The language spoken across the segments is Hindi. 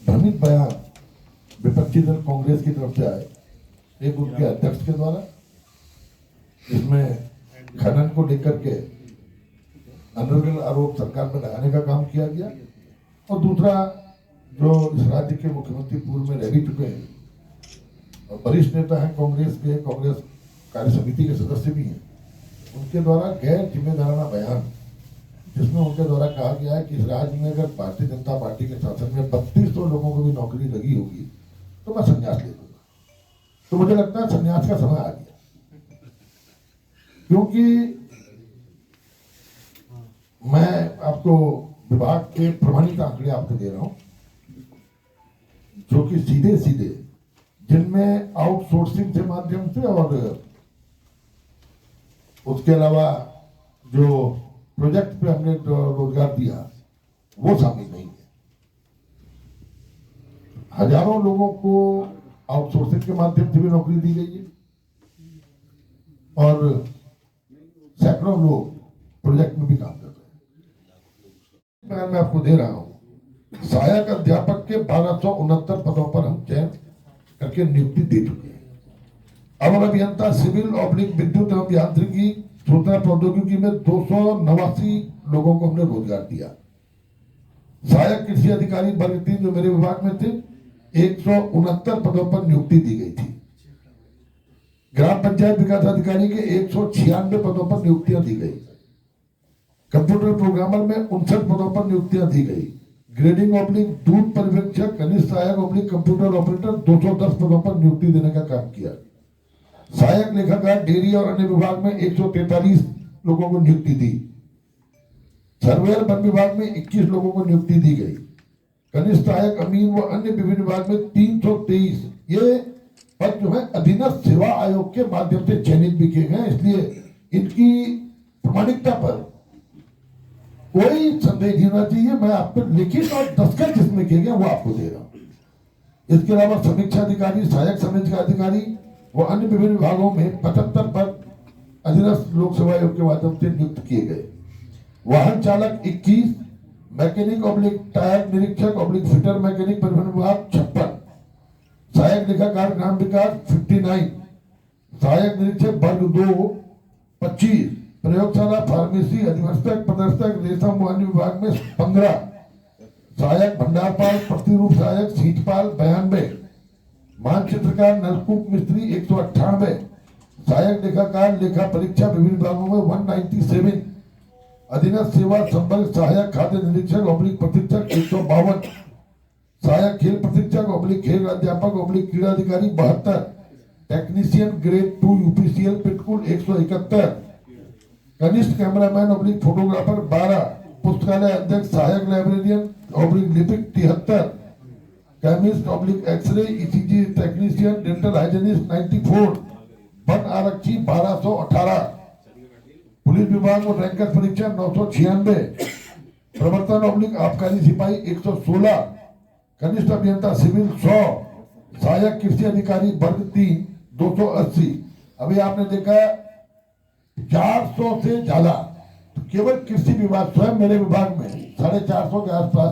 भ्रमित बयान विपक्षी दल कांग्रेस की तरफ से आए, एक उनके अध्यक्ष के द्वारा, इसमें खनन को लेकर के अनर्गल आरोप सरकार पर लगाने का काम किया गया, और दूसरा जो इस राज्य के मुख्यमंत्री पूर्व में रह भी चुके हैं और वरिष्ठ नेता हैं कांग्रेस के, कांग्रेस कार्य समिति के सदस्य भी हैं, उनके द्वारा गैर जिम्मेदाराना बयान, जिसमें उनके द्वारा कहा गया है कि इस राज्य में अगर भारतीय जनता पार्टी के शासन में 3200 लोगों को भी नौकरी लगी होगी तो मैं संन्यास ले लूंगा। तो मुझे लगता है संन्यास का समय आ गया, क्योंकि मैं आपको विभाग के प्रमाणित आंकड़े आपको दे रहा हूं, जो कि सीधे सीधे जिनमें आउटसोर्सिंग के माध्यम से और उसके अलावा जो प्रोजेक्ट पे हमने रोजगार दिया वो शामिल नहीं है। हजारों लोगों को आउटसोर्सिंग के माध्यम से भी नौकरी दी गई है और सैकड़ों लोग प्रोजेक्ट में भी काम कर रहे हैं। मैं आपको दे रहा हूं, सहायक अध्यापक के 1269 पदों पर हम चयन करके नियुक्ति दे चुके हैं। अवर अभियंता सिविल ऑब्लिक विद्युत एवं यांत्रिकी सूचना प्रौद्योगिकी में 289 लोगों को हमने रोजगार दिया। सहायक कृषि अधिकारी वर्ग 3 जो मेरे विभाग में थे, 169 पदों पर नियुक्ति दी गई थी। ग्राम पंचायत विकास अधिकारी के 196 पदों पर नियुक्तियां दी गई। कंप्यूटर प्रोग्रामर में 59 पदों पर नियुक्तियां दी गई। ग्रेडिंग ऑब्लिक दूध पर्यवेक्षक कनिष्ठ सहायक ऑब्लिक कंप्यूटर ऑपरेटर 210 पदों पर नियुक्ति देने का काम किया। सहायक लेखाकार डेयरी और अन्य विभाग में 143 लोगों को नियुक्ति दी। सर्वेयर वन विभाग में 21 लोगों को नियुक्ति दी गई। कनिष्ठ सहायक अमीन व अन्य विभिन्न विभाग में 323 ये पद जो है अधीनस्थ सेवा आयोग के माध्यम से चयनित भी किए गए, इसलिए इनकी प्रामाणिकता पर कोई संदेह नहीं होना चाहिए। मैं आपको लिखित और दस्तखत जिसमें किए गए वो आपको दे रहा हूं। इसके अलावा समीक्षा अधिकारी, सहायक समीक्षा अधिकारी वो अन्य विभिन्न विभागों में 75 पद अधीनस्थ लोक सेवा आयोग के माध्यम से नियुक्त किए गए। वाहन चालक 21, मैकेनिक ऑब्लिक टायर निरीक्षक ऑब्लिक फिटर मैकेनिक परिवहन विभाग 56, सहायक लेखाकार ग्राम विकास 59, सहायक निरीक्षक वर्ग 2 25, प्रयोगशाला फार्मेसी अधिवस्तक प्रदर्शक रेशम व अन्य विभाग में 15, सहायक भंडारपाल प्रतिरूप सहायक सीटपाल 92, मानचित्रकार नलकूप मिस्त्री 198, सहायक लेखाकार लेखा परीक्षा विभिन्न विभागों में 197, अधीनस्थ सेवा संपर्क सहायक खाद्य निरीक्षक ऑब्लिक प्रशिक्षक 152, सहायक खेल प्रशिक्षक ऑब्लिक खेल अध्यापक ऑब्लिक क्रीड़ा अधिकारी 72, टेक्नीशियन ग्रेड 2 यूपीसीएल पिटकुल 171, कनिष्ठ कैमरामैन ऑब्लिक फोटोग्राफर 12, पुस्तकालय अध्यक्ष सहायक लाइब्रेरियन ऑब्लिक लिपिक 73, chemist oblique X-ray ECG technician dental hygienist 94, वन आरक्षी 1218, पुलिस विभाग में रैंकर परीक्षा 996, प्रवर्तन ऑब्लिक आबकारी सिपाही 116, कनिष्ठ अभियंता सिविल 100, सहायक कृषि अधिकारी वर्ग 3 280। अभी आपने देखा 400 से ज्यादा तो केवल कृषि विभाग स्वयं मेरे विभाग में 450 के आसपास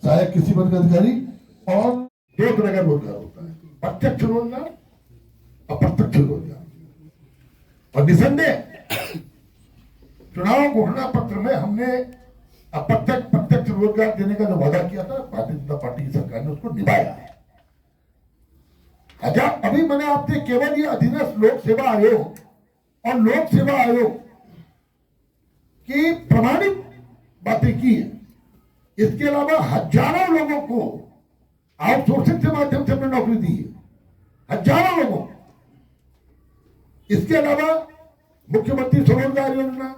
सहायक कृषि वर्ग अधिकारी, और 2 तरह का रोजगार होता है, प्रत्यक्ष रोजगार, अप्रत्यक्ष रोजगार। और निसंदेह चुनाव घोषणा पत्र में हमने प्रत्यक्ष रोजगार देने का जो वादा किया था, भारतीय जनता पार्टी की सरकार ने उसको निभाया है। अच्छा, अभी मैंने आपसे केवल ये अधीनस्थ लोक सेवा आयोग और लोक सेवा आयोग की प्रमाणित बातें की है। इसके अलावा हजारों लोगों को आउटसोर्सिंग के माध्यम से हमने नौकरी दी है, हजारों लोगों। इसके अलावा मुख्यमंत्री स्वरोजगार योजना,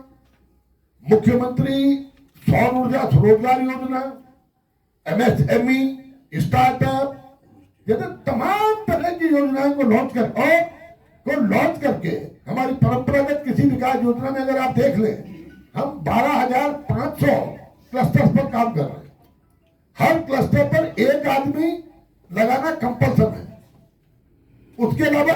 मुख्यमंत्री सौर ऊर्जा स्वरोजगार योजना, एमएसएमई, स्टार्टअप, जैसे तमाम तरह की योजनाओं को लॉन्च करके हमारी परंपरागत कृषि विकास योजना में अगर आप देख लें, हम 12,500 क्लस्टर्स पर काम कर रहे हैं। हर क्लस्टर पर एक आदमी लगाना कंपल्सन है। उसके अलावा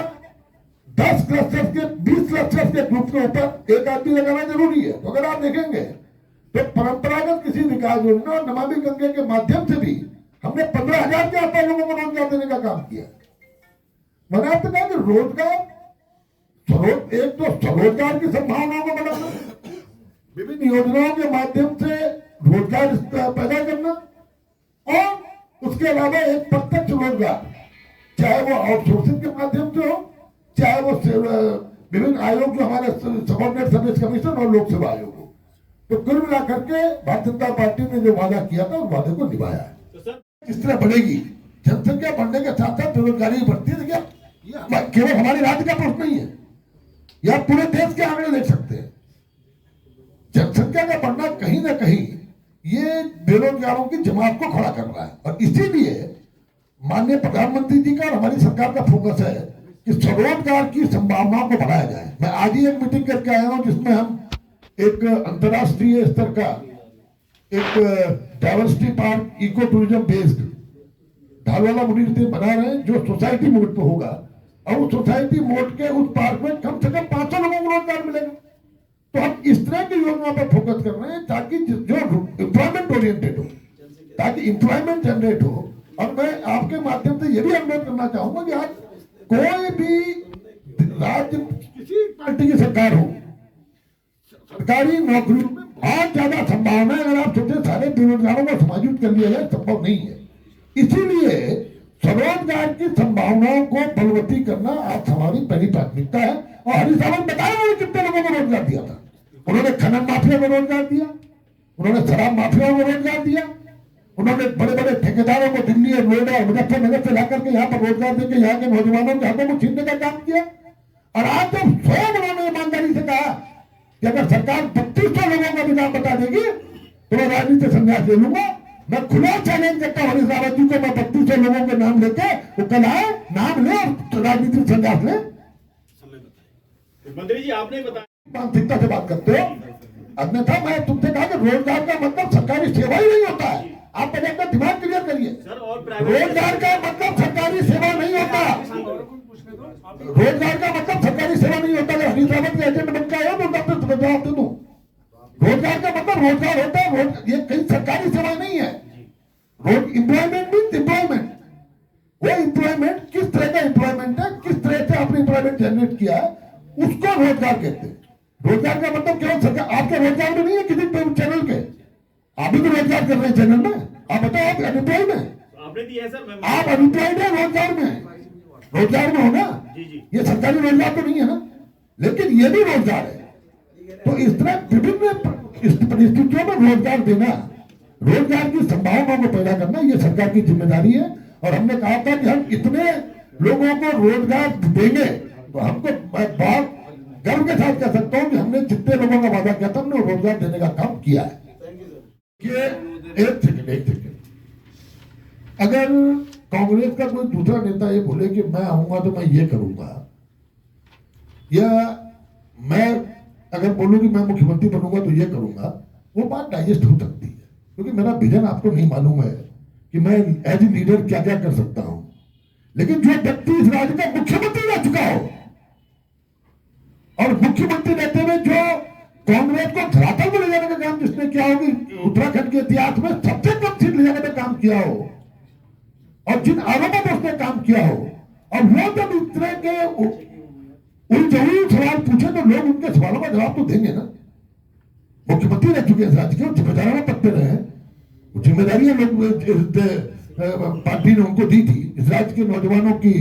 10 क्लस्टर्स के 20 क्लस्टर्स के ग्रुप के ऊपर एक आदमी लगाना जरूरी है। तो अगर आप देखेंगे तो परंपरागत कृषि विकास योजना और नमामि गंगे के माध्यम से भी हमने 15,000 के आसपास लोगों को रोजगार देने का काम किया। मैंने आपसे कहा कि रोजगार एक तो स्वरोजगार की संभावनाओं को बढ़ाना, विभिन्न योजनाओं के माध्यम से रोजगार पैदा करना, और उसके अलावा एक प्रत्यक्ष रोजगार, चाहे वो आउटसोर्सिंग के माध्यम से हो, चाहे वो विभिन्न आयोग जो हमारे सबऑर्डिनेट सर्विस कमीशन और लोक सेवा आयोग हो। तो कुल मिलाकर के भारतीय जनता पार्टी ने जो वादा किया था उस वादे को निभाया है। किस तरह बढ़ेगी जनसंख्या? बढ़ने के साथ साथ बेरोजगारी बढ़ती है। देखिए केवल हमारे राज्य का प्रश्न नहीं है, या पूरे देश के आंकड़े देख सकते हैं। जनसंख्या का बढ़ना कहीं ना कहीं ये बेरोजगारों की जमात को खड़ा कर रहा है, और इसीलिए माननीय प्रधानमंत्री जी का और हमारी सरकार का फोकस है कि स्वरोजगार की संभावनाओं को बढ़ाया जाए। मैं आज ही एक मीटिंग करके आया हूं जिसमें हम एक अंतर्राष्ट्रीय स्तर का एक diversity park eco tourism based Dhalwala मुनीर बना रहे हैं, जो सोसाइटी मोड पे होगा, और उस सोसाइटी मोड के उस पार्क में कम से कम 500 लोगों को रोजगार मिलेगा। तो हम इस तरह की योजना पर फोकस कर रहे हैं ताकि जो एम्प्लॉयमेंट ओरिएंटेड हो, ताकि एम्प्लॉयमेंट जनरेट हो। और मैं आपके माध्यम से यह भी अनुरोध करना चाहूंगा कि आज कोई भी राज्य किसी पार्टी की सरकार हो, सरकारी नौकरियों में बहुत ज्यादा संभावना है। अगर आप सोचे सारे बेरोजगारों को समायोजित कर लिया जाए, संभव नहीं है। इसीलिए स्वरोजगार की संभावनाओं को बलवती करना आज हमारी पहली प्राथमिकता है। और हरीश रावत बताया उन्होंने कितने लोगों को रोजगार दिया था। उन्होंने खनन माफिया को रोजगार दिया, उन्होंने शराब माफियाओं को रोजगार दिया, उन्होंने बड़े बड़े ठेकेदारों को दिल्ली और नोएडा और मुजफ्फरनगर से लाकर के यहाँ पर रोजगार देकर यहाँ के नौजवानों के हाथों को छीनने का काम किया। और आज जब स्वयं उन्होंने ईमानदारी से कहा कि अगर सरकार 3200 लोगों का भी नाम बता देगी तो मैं राजनीति से संन्यास ले लूंगा। मैं खुला चैलेंज करता हूँ हरीश रावत जी को, मैं 3200 लोगों के नाम लेके वो कल आए, नाम ले और राजनीति से संन्यास ले। मंत्री जी आपने बताया मानसिकता से बात करते हो, अन्यथा मैं तुमसे कहा कि रोजगार का मतलब सरकारी सेवा ही नहीं होता है। आप पहले अपना दिमाग क्लियर करिए। रोजगार का मतलब सरकारी सेवा नहीं होता। रोजगार का मतलब सरकारी सेवा नहीं होता। अगर हरीश रावत के एजेंट बन के आया तो डॉक्टर जवाब दे दूं। रोजगार का मतलब रोजगार होता है, ये कहीं सरकारी सेवा नहीं है। Employment means employment. वो एम्प्लॉयमेंट किस तरह का एम्प्लॉयमेंट है, किस तरह से आपने एम्प्लॉयमेंट जनरेट किया है, उसको रोजगार कहते हैं। रोजगार का मतलब केवल सरकार, आपके रोजगार में नहीं है किसी चैनल के, आप भी तो रोजगार कर रहे हैं चैनल में। आप बताओ आप अनएम्प्लॉयड है? आपने दिया है सर, आप अनएम्प्लॉयड है रोजगार में? रोजगार में हो ना? ये सरकारी रोजगार तो नहीं है ना, लेकिन ये भी रोजगार है। तो इस तरह विभिन्न परिस्थितियों में रोजगार देना, रोजगार की संभावनाओं को पैदा करना, ये सरकार की जिम्मेदारी है। और हमने कहा था कि हम इतने लोगों को रोजगार देंगे, तो हमको बहुत गर्व के साथ कह सकता हूं कि हमने जितने लोगों का वादा किया था हमने रोजगार देने का काम किया है। एक सेकंड, अगर कांग्रेस का कोई दूसरा नेता ये बोले कि मैं आऊंगा तो मैं ये करूंगा, या मैं अगर बोलूं कि मैं मुख्यमंत्री बनूंगा तो ये करूंगा, वो बात डाइजेस्ट हो सकती है, क्योंकि मेरा विजन आपको नहीं मालूम है कि मैं एज ए लीडर क्या क्या कर सकता हूं। लेकिन जो व्यक्ति इस राज्य का मुख्यमंत्री रह चुका हो, और मुख्यमंत्री रहते हुए जो कांग्रेस को धरातल में ले जाने का काम जिसने किया हो, कि उत्तराखंड के इतिहास में सबसे कम सीट ले जाने का काम किया हो, और जिन आरोपों पर उसने काम किया हो, और वो जब इस तरह के उन जरूरी सवाल पूछे तो लोग उनके सवालों का जवाब तो देंगे ना। मुख्यमंत्री रह चुके हैं राज्य के, जिम्मेदारियों में पकड़े रहे हैं, जिम्मेदारियां लोग पार्टी ने उनको दी थी इस राज्य के नौजवानों की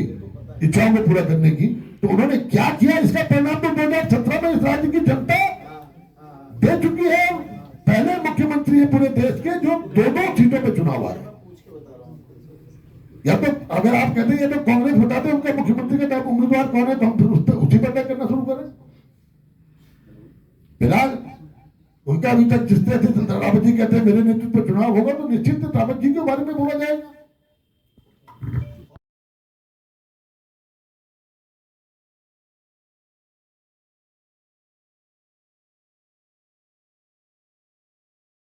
इच्छाओं को पूरा करने की। तो उन्होंने क्या किया, इसका परिणाम तो 2017 में इस राज्य की जनता दे चुकी है। पहले मुख्यमंत्री है पूरे देश के जो 2-2 सीटों पे चुनाव आ रहे हैं। या तो अगर आप कहते हैं तो कांग्रेस बताते हैं उनका मुख्यमंत्री का उम्मीदवार कौन है, तो हम फिर उसी पर तय करना शुरू करें। फिलहाल उनका अभी तक जिस तरह से रावत जी कहते हैं मेरे नेतृत्व पर चुनाव होगा, तो निश्चित रावत जी के बारे में बोला जाएगा।